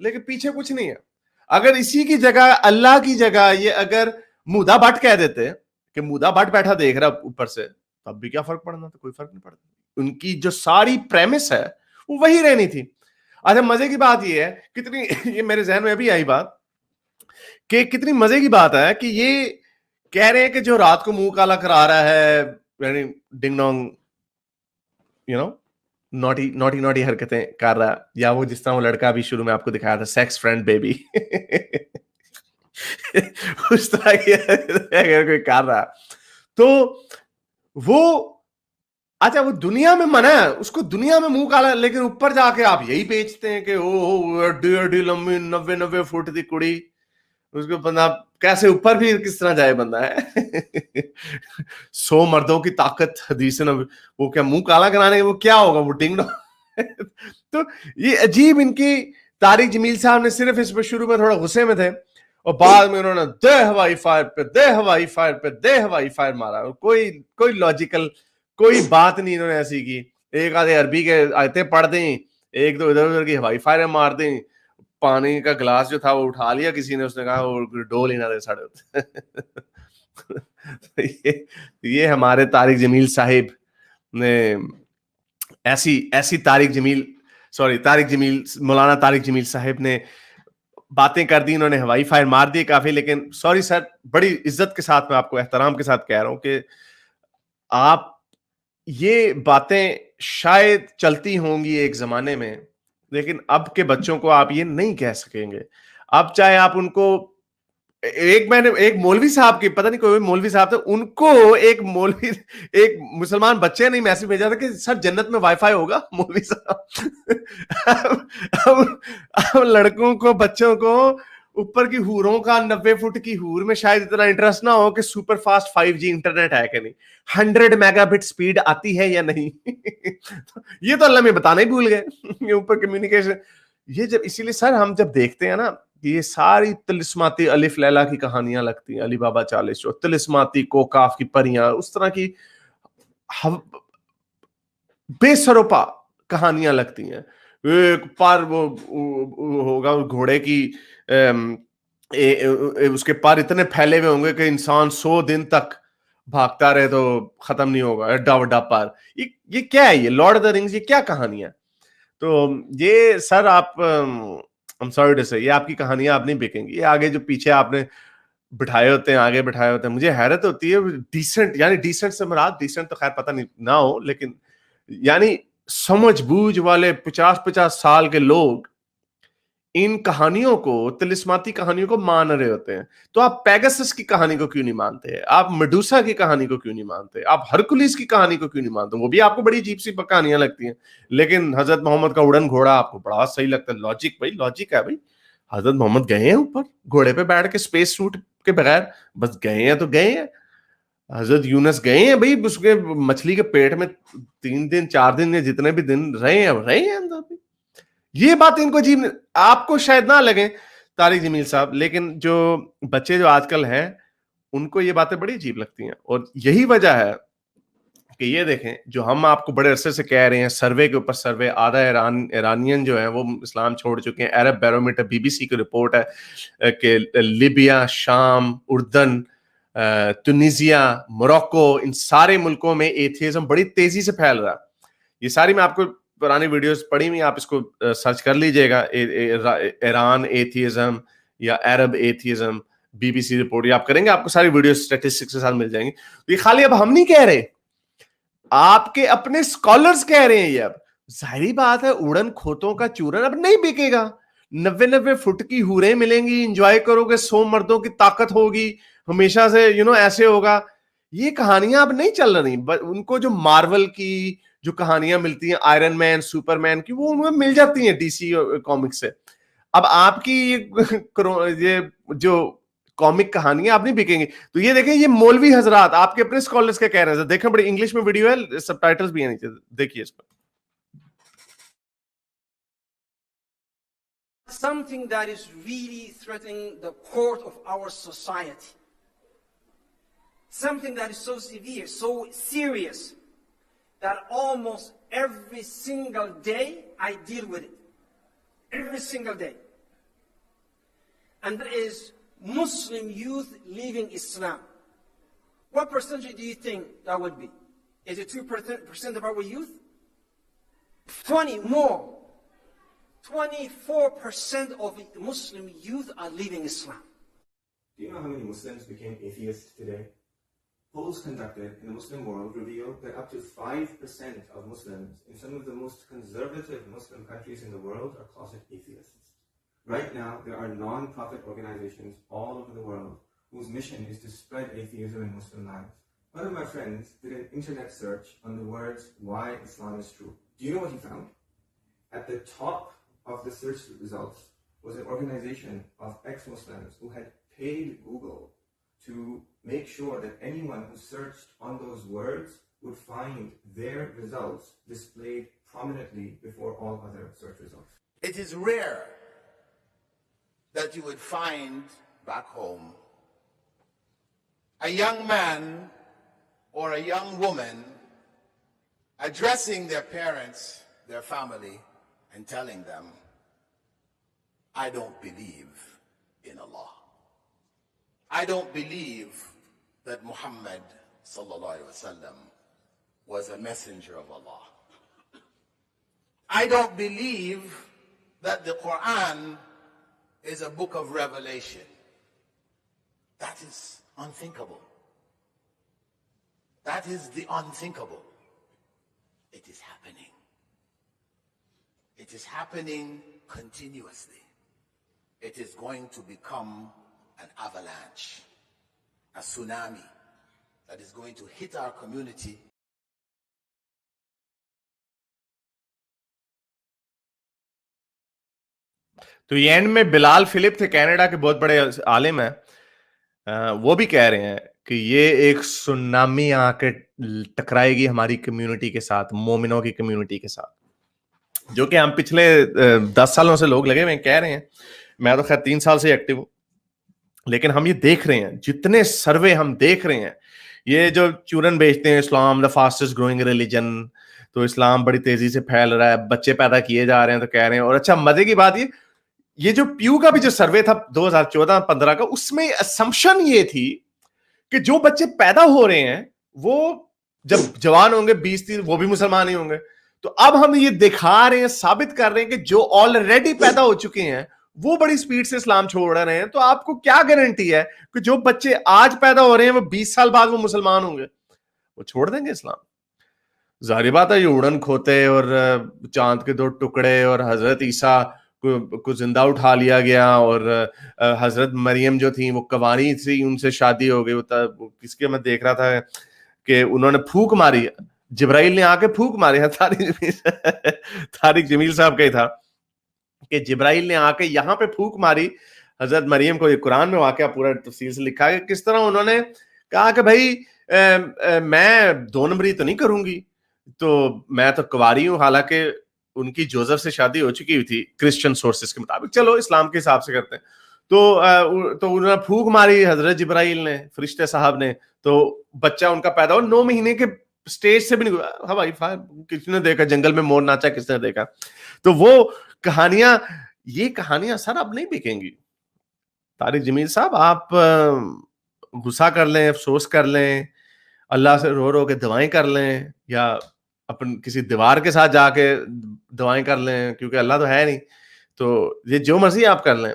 لیکن پیچھے کچھ نہیں ہے. اگر اسی کی جگہ اللہ کی جگہ یہ اگر مودا بٹ کہہ دیتے کہ مودا بٹ بیٹھا دیکھ رہا اوپر سے, تب بھی کیا فرق پڑنا تھا؟ کوئی فرق نہیں پڑتا. ان کی جو ساری پریمس ہے وہ وہی رہنی تھی. اچھا مزے کی بات یہ ہے, کتنی یہ میرے ذہن میں ابھی آئی بات کہ کتنی مزے کی بات ہے کہ یہ کہہ رہے ہیں کہ جو رات کو منہ کالا کرا رہا ہے, یعنی ڈنگ ڈونگ نوٹی حرکتیں کر رہا ہے, یا وہ جس طرح وہ لڑکا ابھی شروع میں آپ کو دکھایا تھا سیکس فرینڈ بیبی, اس طرح کی اگر کوئی کر رہا تو وہ اچھا وہ دنیا میں منع ہے, اس کو دنیا میں منہ کالا, لیکن اوپر جا کے آپ یہی بیچتے ہیں کہ او ایڈی ایڈی لمبی 90 فٹ دی کڑی, اس کو بندہ کیسے اوپر بھی کس طرح جائے بندہ ہے. 100 مردوں کی طاقت حدیث نے, وہ کیا منہ کالا کرانے کے وہ کیا ہوگا, وہ ڈنگ ڈونگ. تو یہ عجیب ان کی طارق جمیل صاحب نے صرف اس پہ شروع میں تھوڑا غصے میں تھے اور بعد میں انہوں نے دے ہوائی فائر پہ دے ہوائی فائر پہ دے ہوائی فائر مارا. کوئی لاجیکل کوئی بات نہیں انہوں نے ایسی کی. ایک آدھے عربی کے آیتیں پڑھ دیں, ایک دو ادھر ادھر کی ہوائی فائریں مار دیں, پانی کا گلاس جو تھا وہ اٹھا لیا کسی نے, اس نے کہا وہ ڈول ہی نہ دے ساڑے ہوتے. یہ ہمارے طارق جمیل صاحب نے ایسی مولانا طارق جمیل صاحب نے باتیں کر دی, انہوں نے ہوائی فائر مار دی کافی. لیکن سوری سر, بڑی عزت کے ساتھ میں آپ کو احترام کے ساتھ کہہ رہا ہوں کہ آپ یہ باتیں شاید چلتی ہوں گی ایک زمانے میں, لیکن اب کے بچوں کو آپ یہ نہیں کہہ سکیں گے. اب چاہے آپ ان کو میں نے ایک مولوی صاحب کی, پتہ نہیں کوئی مولوی صاحب تھے, ان کو ایک مسلمان بچے نے میسج بھیجا تھا کہ سر جنت میں وائی فائی ہوگا. مولوی صاحب اب لڑکوں کو بچوں کو اوپر کی حوروں کا 90 فٹ کی حور میں شاید اتنا انٹرسٹ نہ ہو کہ سپر فاسٹ 5G انٹرنیٹ ہے کہ نہیں, 100 میگا بٹ سپیڈ آتی ہے یا نہیں. یہ تو اللہ میں بتانا ہی بھول گئے اوپر کمیونیکیشن. یہ جب اسی لیے سر ہم جب دیکھتے ہیں نا یہ ساری تلسماتی الف لیلا کی کہانیاں لگتی ہیں, علی بابا 40 تلسماتی کوکاف کی پریاں, اس طرح کی بے سروپا کہانیاں لگتی ہیں. ایک پر وہ ہوگا گھوڑے کی اس کے پر اتنے پھیلے ہوئے ہوں گے کہ انسان 100 دن تک بھاگتا رہے تو ختم نہیں ہوگا, ایڈا وڈا پر. یہ کیا ہے, یہ لارڈ آف دا رنگز, یہ کیا کہانیاں. تو یہ سر آپ I'm sorry to say, یہ آپ کی کہانیاں آپ نہیں بکیں گی. یہ آگے جو پیچھے آپ نے بٹھائے ہوتے ہیں, آگے بٹھائے ہوتے ہیں, مجھے حیرت ہوتی ہے. ڈیسنٹ یعنی ڈیسنٹ سے مراد ڈیسنٹ تو خیر پتہ نہیں نہ ہو, لیکن یعنی سمجھ بوجھ والے 50 سال کے لوگ ان کہانیوں کو, تلسماتی کہانیوں کو مان رہے ہوتے ہیں. تو آپ پیگسس کی کہانی کو کیوں نہیں مانتے, آپ میڈوسا کی کہانی کو کیوں نہیں مانتے, آپ ہرکولیس کی کہانی کو کیوں نہیں مانتے؟ وہ بھی آپ کو بڑی عجیب سی کہانیاں لگتی ہیں. لیکن حضرت محمد کا اڑن گھوڑا آپ کو بڑا صحیح لگتا ہے. لاجک بھائی, لاجک ہے بھائی. حضرت محمد گئے ہیں اوپر گھوڑے پہ بیٹھ کے اسپیس سوٹ کے بغیر, بس گئے ہیں تو گئے ہیں. حضرت یونس گئے ہیں بھائی, اس کے مچھلی کے پیٹ میں 3 دن 4 دن یا جتنے بھی دن رہے ہیں اندر بھی. یہ بات ان کو عجیب, آپ کو شاید نہ لگیں طارق جمیل صاحب, لیکن جو بچے جو آج کل ہیں ان کو یہ باتیں بڑی عجیب لگتی ہیں. اور یہی وجہ ہے کہ یہ دیکھیں جو ہم آپ کو بڑے عرصے سے کہہ رہے ہیں, سروے کے اوپر سروے, آدھا ایرانین جو ہیں وہ اسلام چھوڑ چکے ہیں. عرب بیرومیٹر BBC کی رپورٹ ہے کہ لیبیا, شام, اردن, تونیزیا, موروکو, ان سارے ملکوں میں ایتھیزم بڑی تیزی سے پھیل رہا ہے. یہ ساری میں آپ کو پرانی ویڈیوز پڑھی ہوئی, آپ اس کو سرچ کر لیجئے گا, ایران ایتھیزم یا عرب ایتھیزم BBC رپورٹ, یہ آپ کریں گے آپ کو ساری ویڈیوز اسٹیٹسٹکس کے ساتھ مل جائیں گی. یہ خالی اب ہم نہیں کہہ رہے, آپ کے اپنے سکالرز کہہ رہے ہیں. یہ اب ظاہری بات ہے اڑن کھوتوں کا چورن اب نہیں بکے گا. 90 فٹ کی حوریں ملیں گی, انجوائے کرو گے, 100 مردوں کی طاقت ہوگی, ہمیشہ سے ایسے ہوگا. یہ کہانیاں اب نہیں چل رہی. ان کو جو مارول کی جو کہانیاں ملتی ہیں, آئرن مین, سپر مین کی, وہ انہیں مل جاتی ہیں DC کامک سے. اب آپ کی یہ جو کامک کہانیاں آپ نہیں بکیں گے. تو یہ دیکھیں, یہ مولوی حضرات آپ کے اپنے سکالرز کے کہہ رہے ہیں. دیکھیں بڑی انگلش میں ویڈیو ہے, سب ٹائٹلز بھی ہیں نیچے, دیکھیے اس پر. Something that is really threatening the core of our society. Something that is so severe, so serious, that almost every single day I deal with it. Every single day. and there is Muslim youth leaving Islam. What percentage do you think that would be? Is it 2% of our youth? 20 more. 24% of Muslim youth are leaving Islam. Do you know how many Muslims became atheists today? Polls conducted in the Muslim world reveal that up to 5% of Muslims in some of the most conservative Muslim countries in the world are closet atheists. Right now, there are non-profit organizations all over the world whose mission is to spread atheism in Muslim lives. One of my friends did an internet search on the words, "Why Islam is true." Do you know what he found? At the top of the search results was an organization of ex-Muslims who had paid Google to make sure that anyone who searched on those words would find their results displayed prominently before all other search results. It is rare that you would find back home a young man or a young woman addressing their parents, their family, and telling them, "I don't believe in Allah. I don't believe that Muhammad sallallahu alaihi wasallam was a messenger of Allah. I don't believe that the Quran is a book of revelation." That is unthinkable. That is the unthinkable. It is happening. It is happening continuously. It is going to become an avalanche, a tsunami that is going to hit our community. تو یہ and میں بلال flip تھے Canada کے بہت بڑے عالم ہیں, وہ بھی کہہ رہے ہیں کہ یہ ایک سونامی آ کے ٹکرائے گی ہماری کمیونٹی کے ساتھ, مومنوں کی کمیونٹی کے ساتھ, جو کہ ہم پچھلے 10 سالوں سے لوگ لگے ہوئے ہیں کہہ رہے ہیں. میں تو خیر 3 سال سے ایکٹیو ہوں, لیکن ہم یہ دیکھ رہے ہیں, جتنے سروے ہم دیکھ رہے ہیں, یہ جو چورن بیچتے ہیں اسلام دا فاسٹسٹ گروئنگ ریلیجن, تو اسلام بڑی تیزی سے پھیل رہا ہے, بچے پیدا کیے جا رہے ہیں, تو کہہ رہے ہیں. اور اچھا مزے کی بات یہ جو پیو کا بھی جو سروے تھا 2014-15 کا, اس میں اسمپشن یہ تھی کہ جو بچے پیدا ہو رہے ہیں وہ جب جوان ہوں گے 20-30 وہ بھی مسلمان ہی ہوں گے. تو اب ہم یہ دکھا رہے ہیں, ثابت کر رہے ہیں کہ جو آلریڈی پیدا ہو چکے ہیں وہ بڑی سپیڈ سے اسلام چھوڑ رہے ہیں. تو آپ کو کیا گارنٹی ہے کہ جو بچے آج پیدا ہو رہے ہیں وہ 20 سال بعد وہ مسلمان ہوں گے, وہ چھوڑ دیں گے اسلام؟ ظاہر بات ہے, یہ اڑن کھوتے اور چاند کے 2 ٹکڑے اور حضرت عیسیٰ کو زندہ اٹھا لیا گیا, اور حضرت مریم جو تھیں وہ کنواری تھی, ان سے شادی ہو گئی. کس کے میں دیکھ رہا تھا کہ انہوں نے پھونک ماری, جبرائیل نے آ کے پھونک ماری. طارق جمیل صاحب کا ہی تھا کہ جبرائیل نے آ کے یہاں پہ پھونک ماری حضرت مریم کو. یہ قرآن میں واقعہ پورا تفصیل سے لکھا ہے کہ کس طرح انہوں نے کہا کہ بھائی میں 2 نمبری تو نہیں کروں گی, تو میں تو کنواری ہوں. حالانکہ ان کی جوزف سے شادی ہو چکی ہوئی تھی کرسچن سورسز کے مطابق, چلو اسلام کے حساب سے کرتے ہیں. تو انہوں نے پھونک ماری حضرت جبرائیل نے, فرشتے صاحب نے, تو بچہ ان کا پیدا ہو. 9 مہینے کے سٹیج سے بھی نہیں ہوا. ہوائی فائر کس نے دیکھا, جنگل میں مور ناچا کس نے دیکھا. تو وہ کہانیاں, یہ کہانیاں سر اب نہیں بکیں گی. طارق جمیل صاحب آپ غصہ کر لیں, افسوس کر لیں, اللہ سے رو رو کے دعائیں کر لیں, یا اپن کسی دیوار کے ساتھ جا کے دعائیں کر لیں, کیونکہ اللہ تو ہے نہیں. تو یہ جو مرضی آپ کر لیں,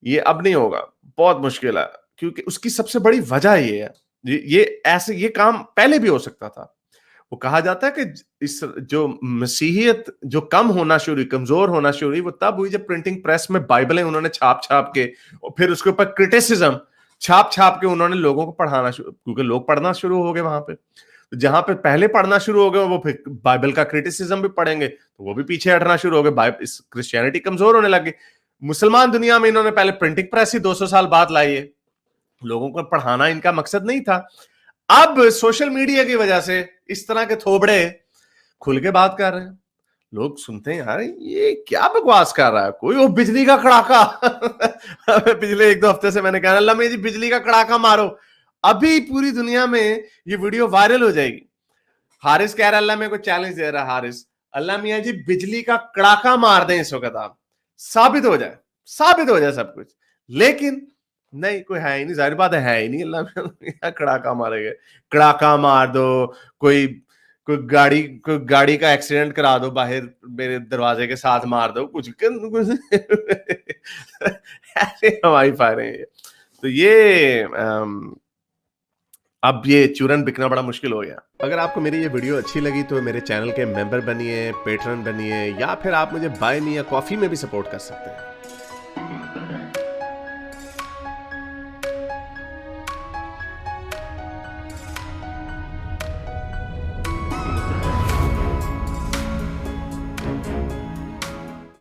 یہ اب نہیں ہوگا, بہت مشکل ہے. کیونکہ اس کی سب سے بڑی وجہ یہ ہے, یہ ایسے یہ کام پہلے بھی ہو سکتا تھا. وہ کہا جاتا ہے کہ اس جو مسیحیت جو کم ہونا شروع ہوئی, کمزور ہونا شروع ہوئی, وہ تب ہوئی جب پرنٹنگ پریس میں بائبلیں انہوں نے چھاپ چھاپ کے, اور پھر اس کے اوپر کرٹیسزم چھاپ چھاپ کے انہوں نے لوگوں کو پڑھانا شروع, کیونکہ لوگ پڑھنا شروع ہو گئے وہاں پہ. جہاں پہ پہلے پڑھنا شروع ہو گئے وہ پھر بائبل کا کرٹیسزم بھی پڑھیں گے تو وہ بھی پیچھے ہٹنا شروع ہو گئے, کرسچینٹی کمزور ہونے لگی. مسلمان دنیا میں انہوں نے پہلے پرنٹنگ پریس ہی 200 سال بعد لائی ہے, لوگوں کو پڑھانا ان کا مقصد نہیں تھا. اب سوشل میڈیا کی وجہ سے اس طرح کے تھوبڑے کھل کے بات کر رہے ہیں, لوگ سنتے ہیں یار یہ کیا بکواس کر رہا ہے, کوئی وہ بجلی کا کڑاکا. پچھلے 1-2 ہفتے سے میں نے کہا اللہ میں جی بجلی کا کڑاکا مارو, ابھی پوری دنیا میں یہ ویڈیو وائرل ہو جائے گی. حارث کہہ رہا اللہ میں کوئی چیلنج دے رہا, حارث اللہ میاں جی بجلی کا کڑاکا مار دیں اس وقت, آپ ثابت ہو جائے سب کچھ. لیکن نہیں کوئی ہے ہی نہیں, ظاہر بات ہے ہی نہیں, اللہ کڑاکا مارے گئے, کڑاکا مار دو, کوئی گاڑی کا ایکسیڈنٹ کرا دو, باہر میرے دروازے کے ساتھ مار دو, کچھ ایسے ہوائی فائریں. تو یہ اب یہ چورن بکنا بڑا مشکل ہو گیا. اگر آپ کو میری یہ ویڈیو اچھی لگی تو میرے چینل کے ممبر بنیے, پیٹرن بنیے, یا پھر آپ مجھے بائی می یا کافی میں بھی سپورٹ کر سکتے ہیں.